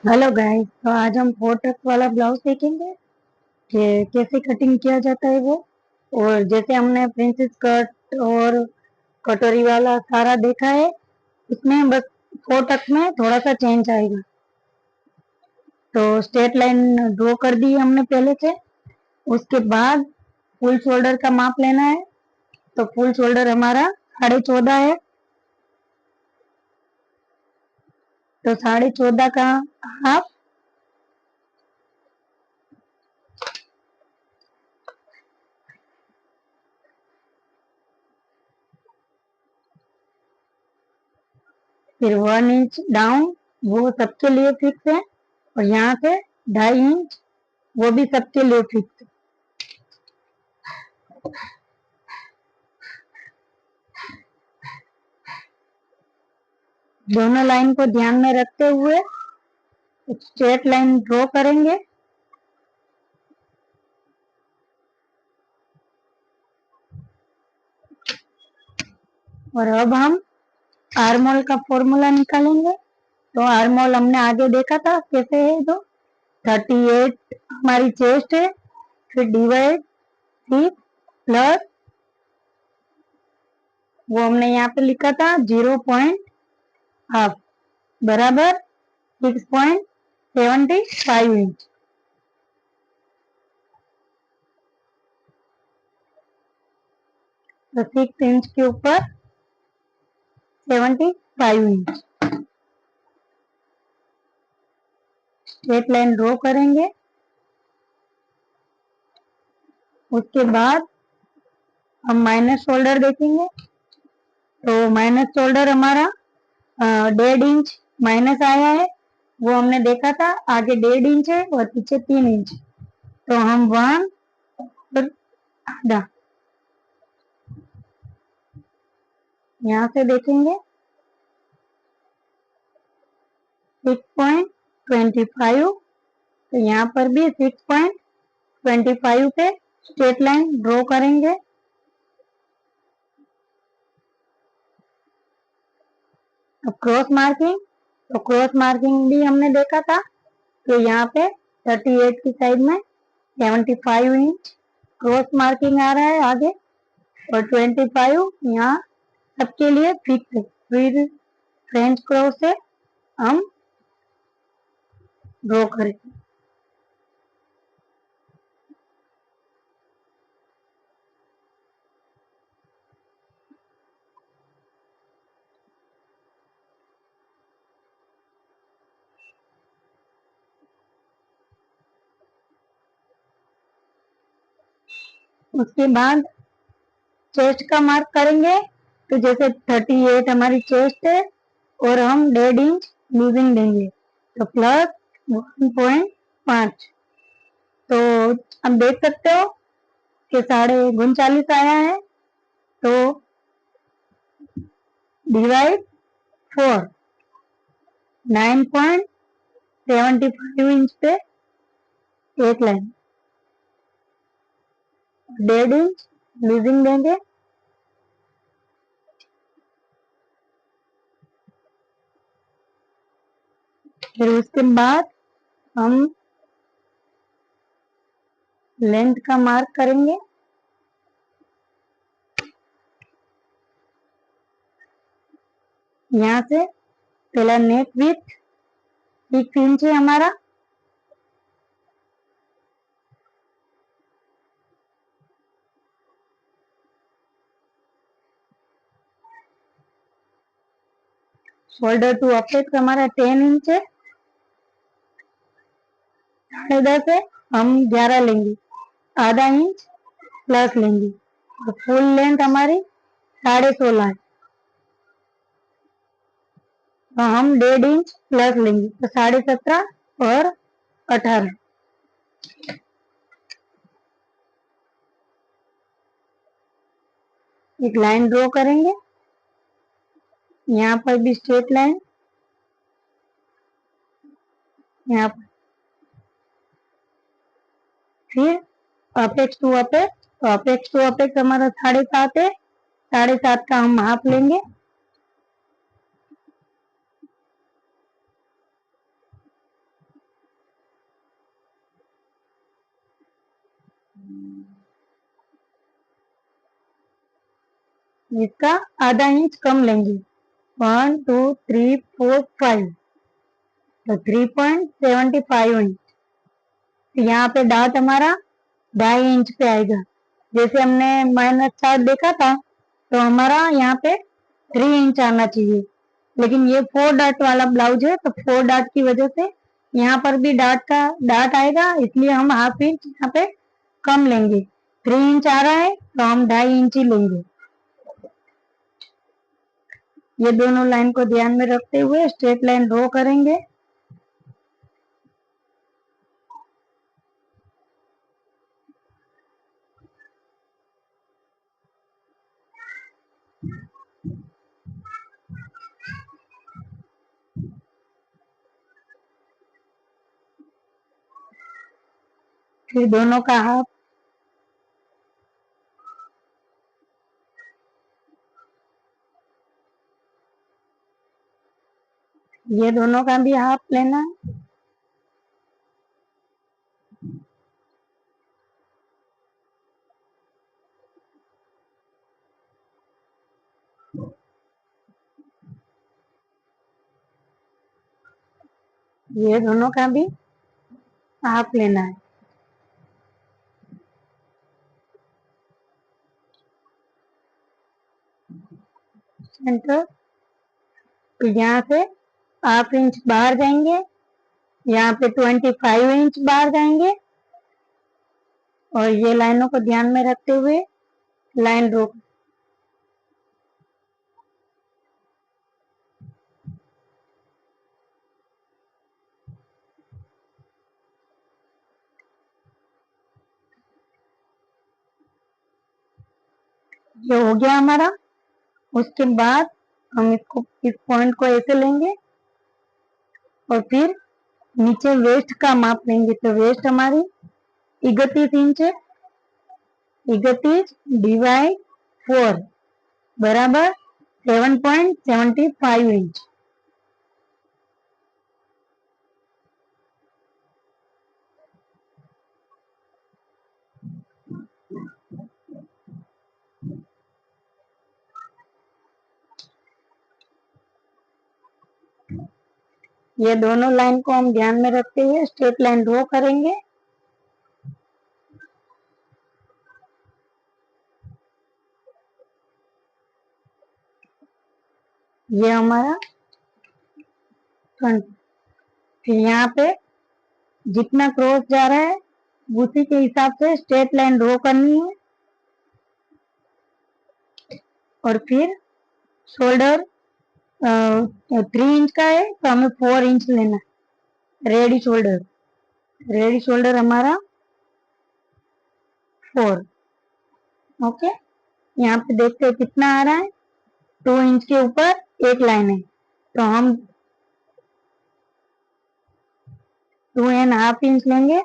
Hello guys, तो आज हम 4 टक वाला ब्लाउज देखेंगे कि कैसे कटिंग किया जाता है वो। और जैसे हमने प्रिंसेस कट और कटोरी वाला सारा देखा है, इसमें बस 4 टक में थोड़ा सा चेंज आएगा। तो स्ट्रेट लाइन ड्रॉ कर दी हमने पहले से। उसके बाद फुल शोल्डर का माप लेना है। तो फुल शोल्डर हमारा 14.5 है। तो 14.5 का हाफ, फिर 1 इंच डाउन, वो सबके लिए फिक्स है। और यहाँ से 2.5 इंच, वो भी सबके लिए फिक्स है। दोनों लाइन को ध्यान में रखते हुए एक स्ट्रेट लाइन ड्रॉ करेंगे। और अब हम आर्मोल का फॉर्मूला निकालेंगे। तो आर्मोल हमने आगे देखा था कैसे है। तो 38 हमारी चेस्ट है, फिर डिवाइड 6 प्लस वो हमने यहाँ पे लिखा था 0.5 बराबर 6.75 इंच। तो 6 इंच के ऊपर 75 इंच स्ट्रेट लाइन ड्रॉ करेंगे। उसके बाद हम माइनस शोल्डर देखेंगे। तो माइनस शोल्डर हमारा 1.5 इंच माइनस आया है, वो हमने देखा था। आगे 1.5 इंच है और पीछे 3 इंच। तो हम 1 और आधा यहाँ से देखेंगे 6.25। तो यहाँ पर भी 6.25 पे स्ट्रेट लाइन ड्रॉ करेंगे। अब क्रॉस मार्किंग, तो क्रॉस मार्किंग भी हमने देखा था। तो यहाँ पे 38 की साइड में 75 इंच क्रॉस मार्किंग आ रहा है आगे, और 25 यहाँ सबके लिए फिक्स है। फिर फ्रेंच क्रॉस से हम ड्रॉ करेंगे। उसके बाद चेस्ट का मार्क करेंगे। तो जैसे 38 हमारी चेस्ट है और हम 1.5 इंच लूजिंग देंगे, तो प्लस 1.5। तो अब देख सकते हो कि 39.5 आया है। तो डिवाइड 4 9.75 इंच पे एक लाइन 1.5 इंच लूजिंग देंगे। फिर उसके बाद हम लेंथ का मार्क करेंगे। यहाँ से पहला नेक विथ 6 इंच है हमारा। शोल्डर टू अपेक्स हमारा 10 इंच है। 10.5 है, हम 11 लेंगे, आधा इंच प्लस लेंगे। तो फुल लेंथ हमारी 16.5 है। तो हम 1.5 इंच प्लस लेंगे, तो 17.5 और 18। एक लाइन ड्रॉ करेंगे, यहाँ पर भी स्ट्रेट लाइन, यहाँ पर फिर अपेक्स टू अपेक्स। तो अपेक्स टू अपेक्स हमारा 7.5 है। 7.5 का हम हाफ लेंगे। इसका आधा इंच कम लेंगे। 1 2 3 4 5, तो 3.75 इंच। तो यहाँ पे डाट हमारा 2.5 इंच पे आएगा। जैसे हमने -4 देखा था, तो हमारा यहाँ पे 3 इंच आना चाहिए, लेकिन ये 4 डाट वाला ब्लाउज है, तो 4 डाट की वजह से यहाँ पर भी डाट आएगा, इसलिए हम ½ इंच यहाँ पे कम लेंगे। 3 इंच आ रहा है, तो हम 2.5 इंच ही लेंगे। ये दोनों लाइन को ध्यान में रखते हुए स्ट्रेट लाइन ड्रॉ करेंगे। फिर दोनों का हाफ, ये दोनों का भी हाफ लेना है। ये दोनों का भी हाफ लेना है। सेंटर, तो यहाँ से ½ इंच बाहर जाएंगे, यहाँ पे 25 इंच बाहर जाएंगे, और ये लाइनों को ध्यान में रखते हुए लाइन ड्रॉ। ये हो गया हमारा। उसके बाद हम इसको, इस पॉइंट को ऐसे लेंगे, और फिर नीचे वेस्ट का माप लेंगे। तो वेस्ट हमारी 31 इंच है। 31 डिवाइड 4 बराबर 7.75 इंच। ये दोनों लाइन को हम ध्यान में रखते हुए स्ट्रेट लाइन ड्रॉ करेंगे। ये हमारा फ्रंट। फिर यहाँ पे जितना क्रॉस जा रहा है उसी के हिसाब से स्ट्रेट लाइन ड्रॉ करनी है। और फिर शोल्डर 3 इंच का है, तो हमें 4 इंच लेना है। रेडी शोल्डर हमारा 4। ओके, यहाँ पे देखते हैं कितना आ रहा है। 2 इंच के ऊपर एक लाइन है, तो हम 2.5 इंच लेंगे।